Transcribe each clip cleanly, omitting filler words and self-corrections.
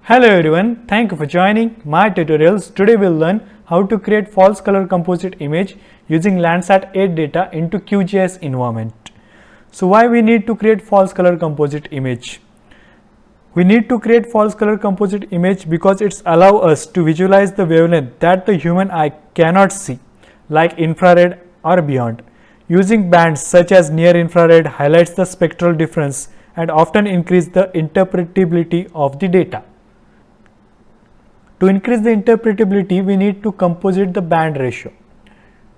Hello everyone, thank you for joining my tutorials. Today we'll learn how to create false color composite image using Landsat 8 data into QGIS environment. So why we need to create false color composite image? We need to create false color composite image because it's allow us to visualize the wavelength that the human eye cannot see, like infrared or beyond. Using bands such as near infrared highlights the spectral difference and often increase the interpretability of the data. To increase the interpretability, we need to composite the band ratio.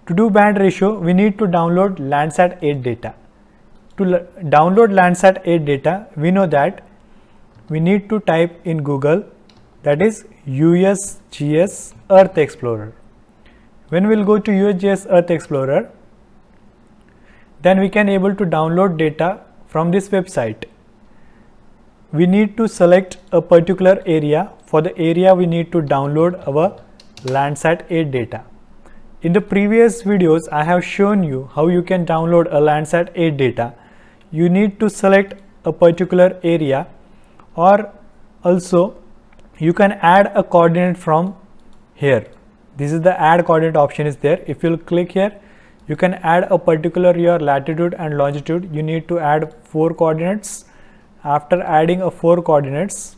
To do band ratio, we need to download Landsat 8 data. To download Landsat 8 data, we know that we need to type in Google, that is USGS Earth Explorer. When we will go to USGS Earth Explorer, then we can able to download data from this website. We need to select a particular area. For the area, we need to download our Landsat 8 data. In the previous videos, I have shown you how you can download a Landsat 8 data. You need to select a particular area, or also you can add a coordinate from here. This is the add coordinate option is there. If you click here, you can add a particular your latitude and longitude. You need to add 4 coordinates. After adding a 4 coordinates,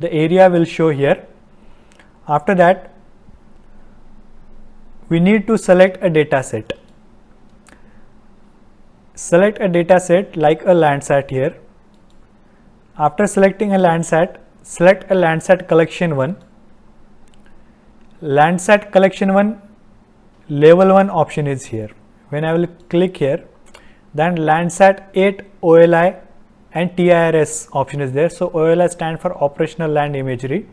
the area will show here. After that, we need to select a data set. Select a data set like a Landsat here. After selecting a Landsat, select a Landsat collection 1. Landsat collection 1 level 1 option is here. When I will click here, then Landsat 8 OLI and TIRS option is there. So OLI stand for operational land imagery.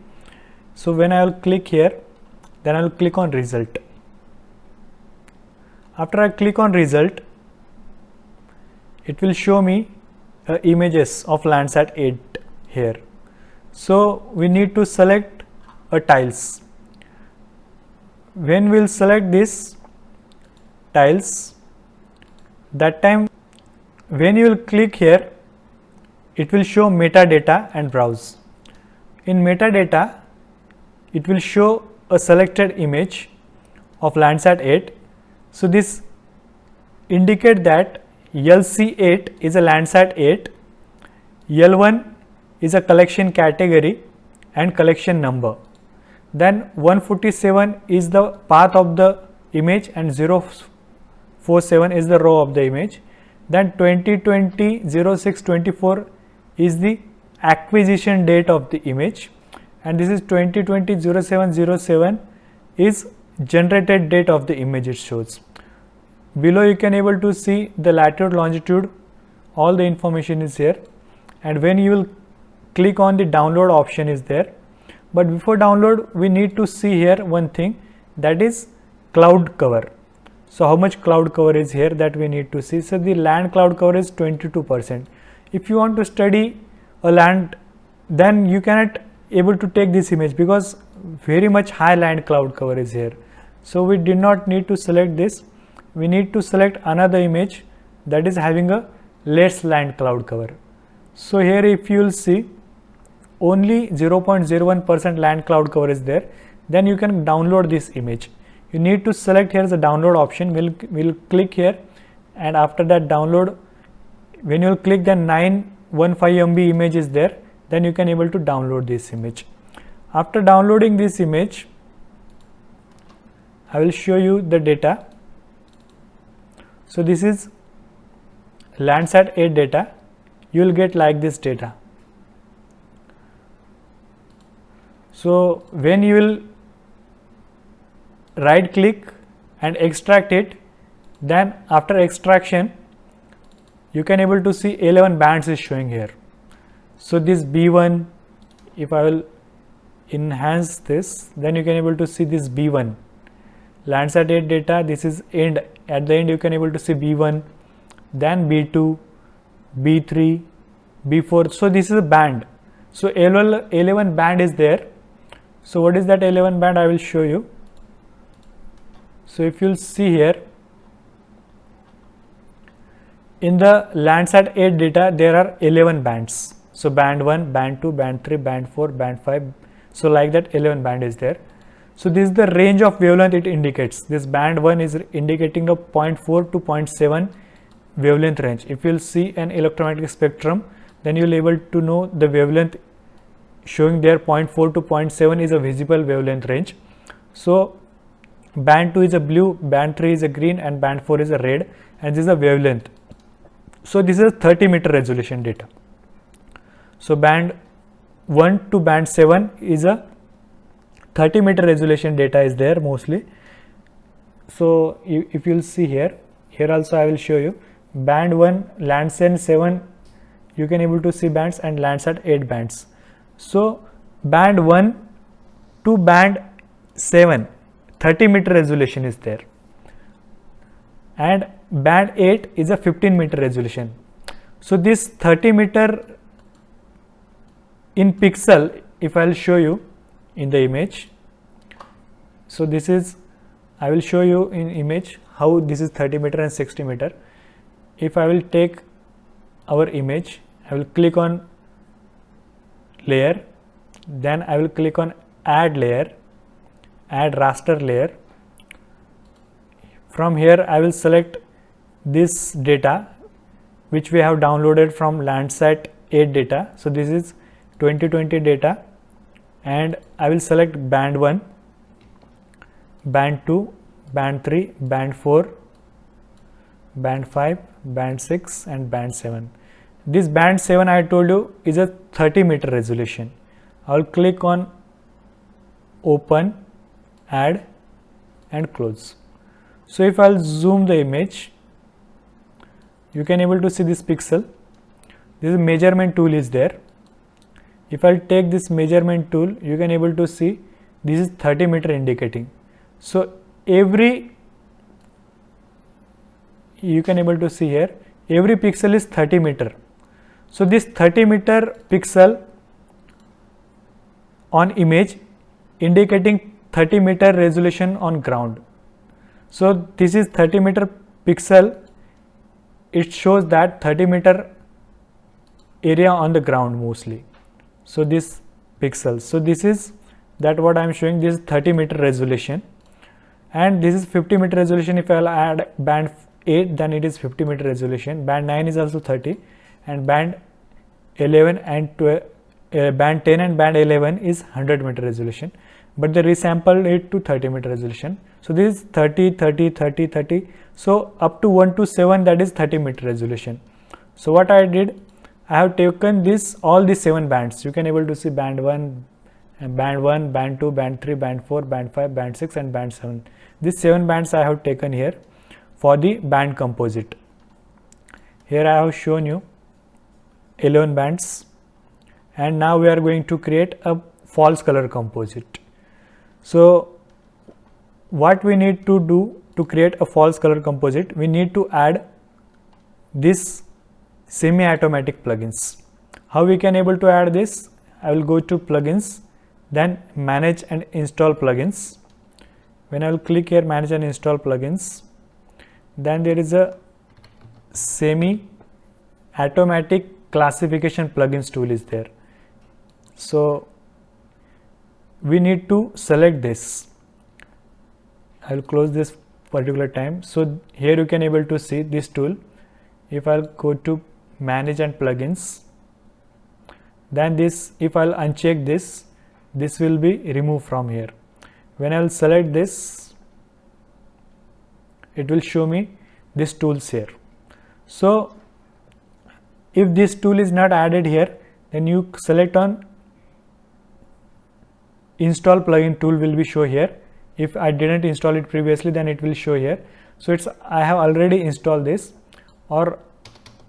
So when I will click here, then I will click on result. After I click on result, it will show me images of Landsat 8 here. So we need to select a tiles. When we will select this tiles, that time when you will click here, it will show metadata and browse. In metadata, it will show a selected image of Landsat 8. So this indicate that LC8 is a Landsat 8, L1 is a collection category and collection number. Then 147 is the path of the image and 047 is the row of the image. Then 2020 0624 is the acquisition date of the image, and this is 2020 0707 is generated date of the image it shows. Below you can able to see the latitude, longitude, all the information is here, and when you will click on the download option is there. But before download, we need to see here one thing, that is cloud cover. So how much cloud cover is here, that we need to see. So the land cloud cover is 22%. If you want to study a land, then you cannot able to take this image because very much high land cloud cover is here. So we did not need to select this. We need to select another image that is having a less land cloud cover. So here if you will see, only 0.01% land cloud cover is there. Then you can download this image. You need to select here the download option. We'll click here, and after that download, when you will click, then 915 MB image is there. Then you can able to download this image. After downloading this image, I will show you the data. So this is Landsat 8 data. You will get like this data. So when you will right click and extract it, then after extraction, you can able to see 11 bands is showing here. So this B1, if I will enhance this, then you can able to see this B1. Landsat 8 data, this is end. At the end you can able to see B1, then B2, B3, B4. So this is a band. So 11 band is there. So what is that 11 band? I will show you. So if you will see here, in the Landsat 8 data there are 11 bands. So band 1, band 2, band 3, band 4, band 5. So like that 11 band is there. So this is the range of wavelength it indicates. This band 1 is indicating a 0.4 to 0.7 wavelength range. If you will see an electromagnetic spectrum, then you will able to know the wavelength showing there 0.4 to 0.7 is a visible wavelength range. So band 2 is a blue, band 3 is a green, and band 4 is a red, and this is a wavelength. So this is 30 meter resolution data. So band 1 to band 7 is a 30 meter resolution data is there mostly. So if you will see here also I will show you band 1, Landsat 7, you can able to see bands, and Landsat 8 bands. So band 1 to band 7, 30 meter resolution is there, and band 8 is a 15 meter resolution. So this 30 meter in pixel, if I will show you in the image, so this is, I will show you in image how this is 30 meter and 60 meter. If I will take our image, I will click on layer, then I will click on add layer, add raster layer. From here I will select this data which we have downloaded from Landsat 8 data. So this is 2020 data, and I will select band 1, band 2, band 3, band 4, band 5, band 6, and band 7. This band 7 I told you is a 30 meter resolution. I will click on open, add, and close. So if I will zoom the image, you can able to see this pixel. This measurement tool is there. If I take this measurement tool, you can able to see this is 30 meter indicating. So every, you can able to see here, every pixel is 30 meter. So this 30 meter pixel on image indicating 30 meter resolution on ground. So this is 30 meter pixel, it shows that 30 meter area on the ground mostly. So this pixels, so this is that what I am showing, this is 30 meter resolution, and this is 50 meter resolution. If I will add band 8, then it is 50 meter resolution. Band 9 is also 30, and band 11 and 12, band 10 and band 11 is 100 meter resolution, but they resampled it to 30 meter resolution. So this is 30, 30, 30, 30. So up to 1 to 7, that is 30 meter resolution. So what I did, I have taken this, all these 7 bands. You can able to see band 1, band 2, band 3, band 4, band 5, band 6, and band 7. These 7 bands I have taken here for the band composite. Here I have shown you 11 bands, and now we are going to create a false color composite. So what we need to do to create a false color composite, we need to add this semi-automatic plugins. How we can able to add this? I will go to plugins, then manage and install plugins. When I will click here manage and install plugins, then there is a semi-automatic classification plugins tool is there. So we need to select this. I will close this particular time. So here you can able to see this tool. If I'll go to manage and plugins, then this, if I'll uncheck this, this will be removed from here. When I will select this, it will show me this tools here. So if this tool is not added here, then you select on install plugin tool will be show here. If I didn't install it previously, then it will show here. So it's, I have already installed this, or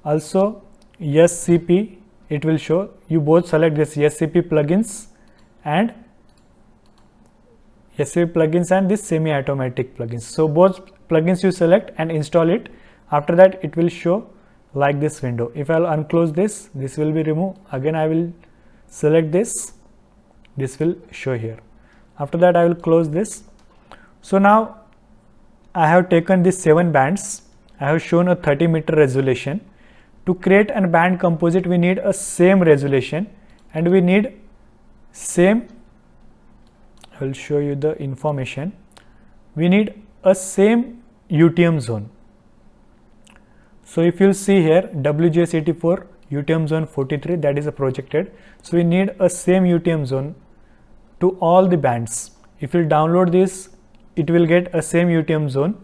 also SCP, it will show. You both select this SCP plugins and this semi-automatic plugins. So both plugins you select and install it. After that it will show like this window. If I will unclose this, this will be removed. Again I will select this, this will show here. After that I will close this. So now I have taken these 7 bands. I have shown a 30 meter resolution. To To create a band composite, we need a same resolution and we need same, I will show you the information. We need a same UTM zone. So if you see here WGS84 UTM zone 43, that is a projected. So we need a same UTM zone to all the bands. If you download this, it will get a same UTM zone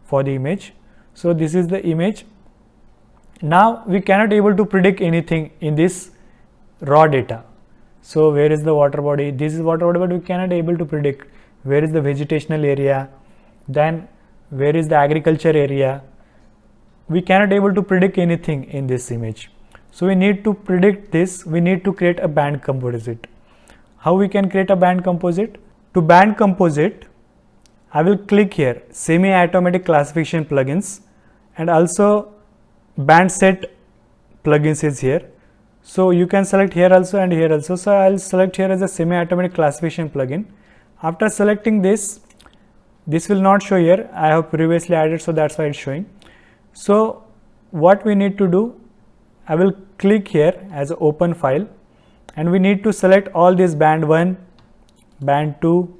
for the image. So this is the image. Now we cannot able to predict anything in this raw data. So where is the water body? This is water body, but we cannot able to predict where is the vegetational area, then where is the agriculture area. We cannot able to predict anything in this image. So we need to predict this. We need to create a band composite. How we can create a band composite? To band composite, I will click here semi-automatic classification plugins, and also band set plugins is here. So you can select here also and here also. So I will select here as a semi-automatic classification plugin. After selecting this will not show here. I have previously added, so that's why it's showing. So what we need to do, I will click here as an open file, and we need to select all these band 1, band 2,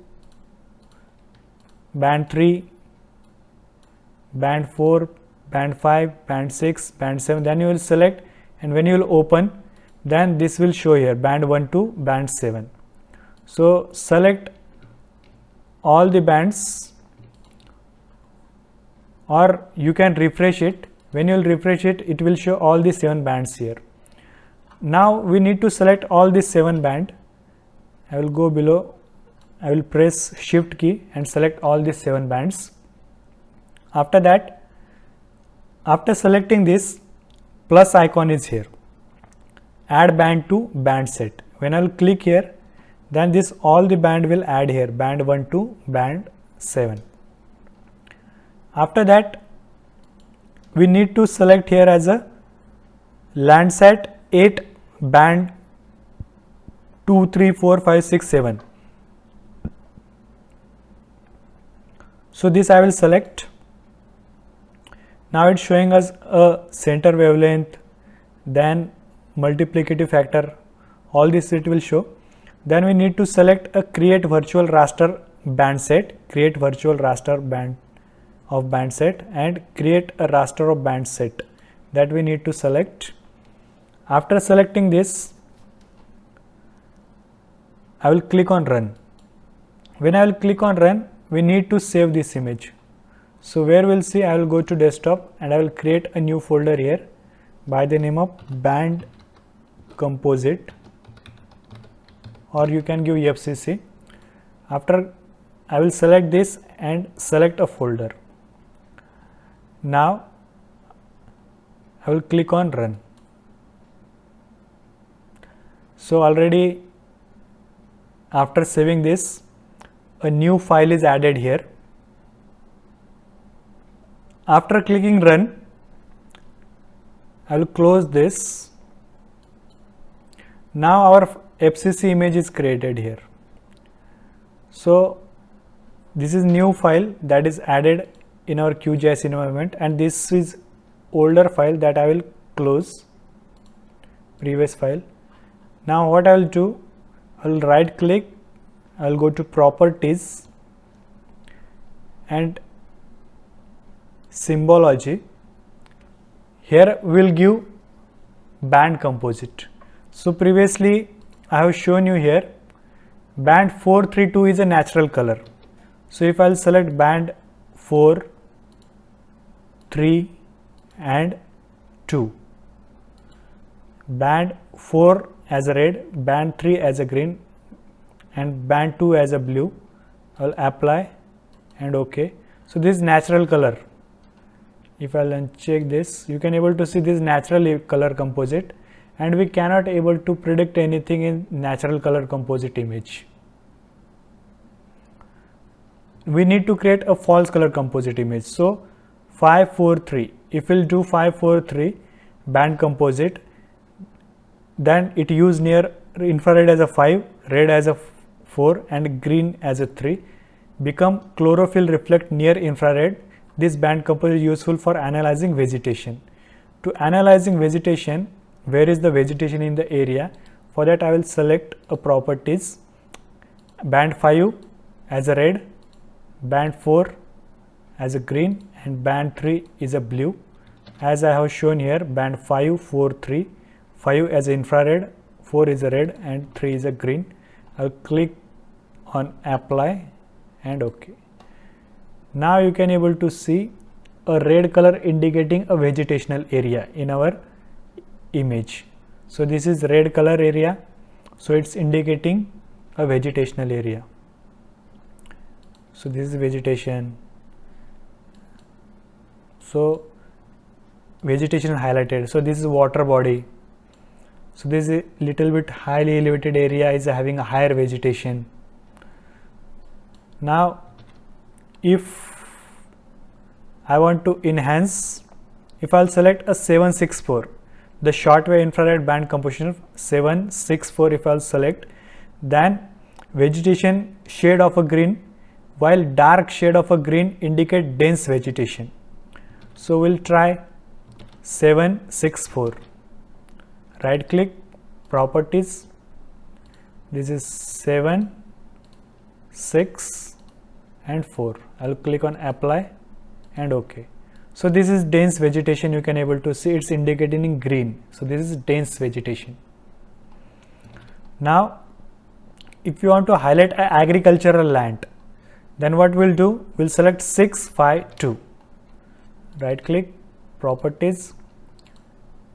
band 3, band 4, band 5, band 6, band 7. Then you will select, and when you will open, then this will show here band 1 to band 7. So select all the bands, or you can refresh it. When you will refresh it, it will show all the 7 bands here. Now we need to select all these 7 band. I will go below, I will press shift key and select all these 7 bands. After that, after selecting this, plus icon is here, add band to band set. When I will click here, then this all the band will add here, band 1 to band 7. After that, we need to select here as a Landsat 8 band 2, 3, 4, 5, 6, 7. So this I will select. Now it's showing us a center wavelength, then multiplicative factor, all this it will show. Then we need to select a create virtual raster band set, create virtual raster band of band set, and create a raster of band set, that we need to select. After selecting this, I will click on run. When I will click on run, we need to save this image. So where we'll see, I will go to desktop and I will create a new folder here by the name of band composite, or you can give FCC. After, I will select this and select a folder. Now I will click on run. So already after saving this, a new file is added here. After clicking run, I will close this. Now our FCC image is created here. So this is new file that is added in our QGIS environment, and this is older file that I will close, previous file. Now what I will do, I will right click, I will go to properties and symbology. Here we will give band composite. So previously I have shown you here band 432 is a natural color. So if I will select band 4, 3 and 2, band 4 as a red, band 3 as a green and band 2 as a blue, I will apply and OK. So this is natural color. If I will uncheck this, you can able to see this natural color composite, and we cannot able to predict anything in natural color composite image. We need to create a false color composite image. So 543, if we'll do 543 band composite, then it use near infrared as a 5, red as a 4 and green as a 3, become chlorophyll reflect near infrared. This band composite is useful for analyzing vegetation. To analyzing vegetation, where is the vegetation in the area, for that I will select a properties, band 5 as a red, band 4 as a green, and band 3 is a blue. As I have shown here, band 5, 4, 3, 5 as infrared, 4 is a red, and 3 is a green. I'll click on apply and OK. Now you can able to see a red color indicating a vegetational area in our image. So this is red color area, so it's indicating a vegetational area. So this is vegetation. So vegetation is highlighted. So this is water body. So this is a little bit highly elevated area is having a higher vegetation. Now if I want to enhance, if I'll select a 764, the shortwave infrared band composition of 764, if I'll select, then vegetation shade of a green, while dark shade of a green indicate dense vegetation. So we'll try 764. Right click, properties, this is 7, 6 and 4. I'll click on apply and OK. So this is dense vegetation, you can able to see it's indicated in green. So this is dense vegetation. Now if you want to highlight an agricultural land, then what we'll do, we'll select 652. Right click, properties,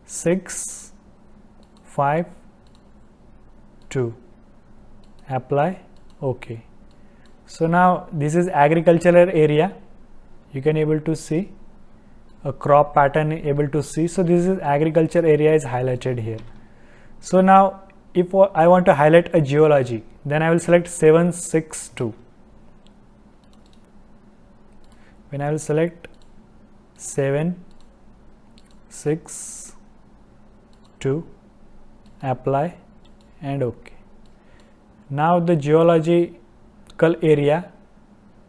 652, apply, OK. So now this is agricultural area, you can able to see a crop pattern able to see. So this is agriculture area is highlighted here. So now if I want to highlight a geology, then I will select 762. When I will select 762, apply and OK. Now the geological area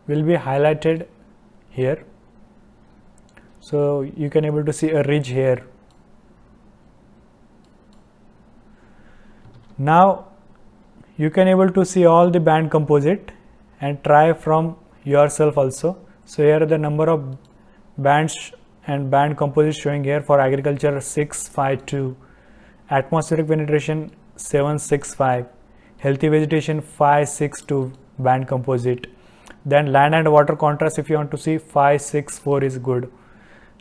will be highlighted here. So you can able to see a ridge here. Now you can able to see all the band composite and try from yourself also. So here are the number of bands and band composite showing here for agriculture 652, atmospheric penetration 765, healthy vegetation 562 band composite. Then land and water contrast, if you want to see, 564 is good.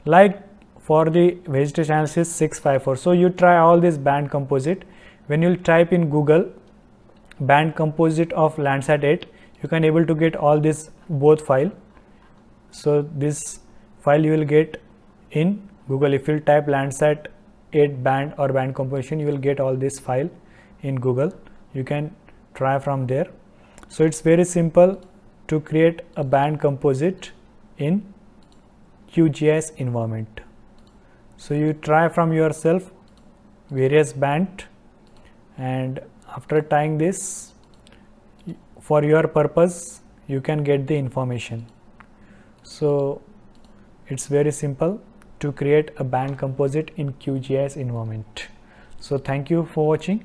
Like for the vegetation analysis 654. So you try all this band composite. When you type in Google band composite of Landsat 8, you can able to get all this both file. So this file you will get in Google. If you type Landsat 8 band or band composition, you will get all this file in Google. You can try from there. So it's very simple to create a band composite in QGIS environment. So you try from yourself various band, and after trying this for your purpose you can get the information. So it's very simple to create a band composite in QGIS environment. So thank you for watching.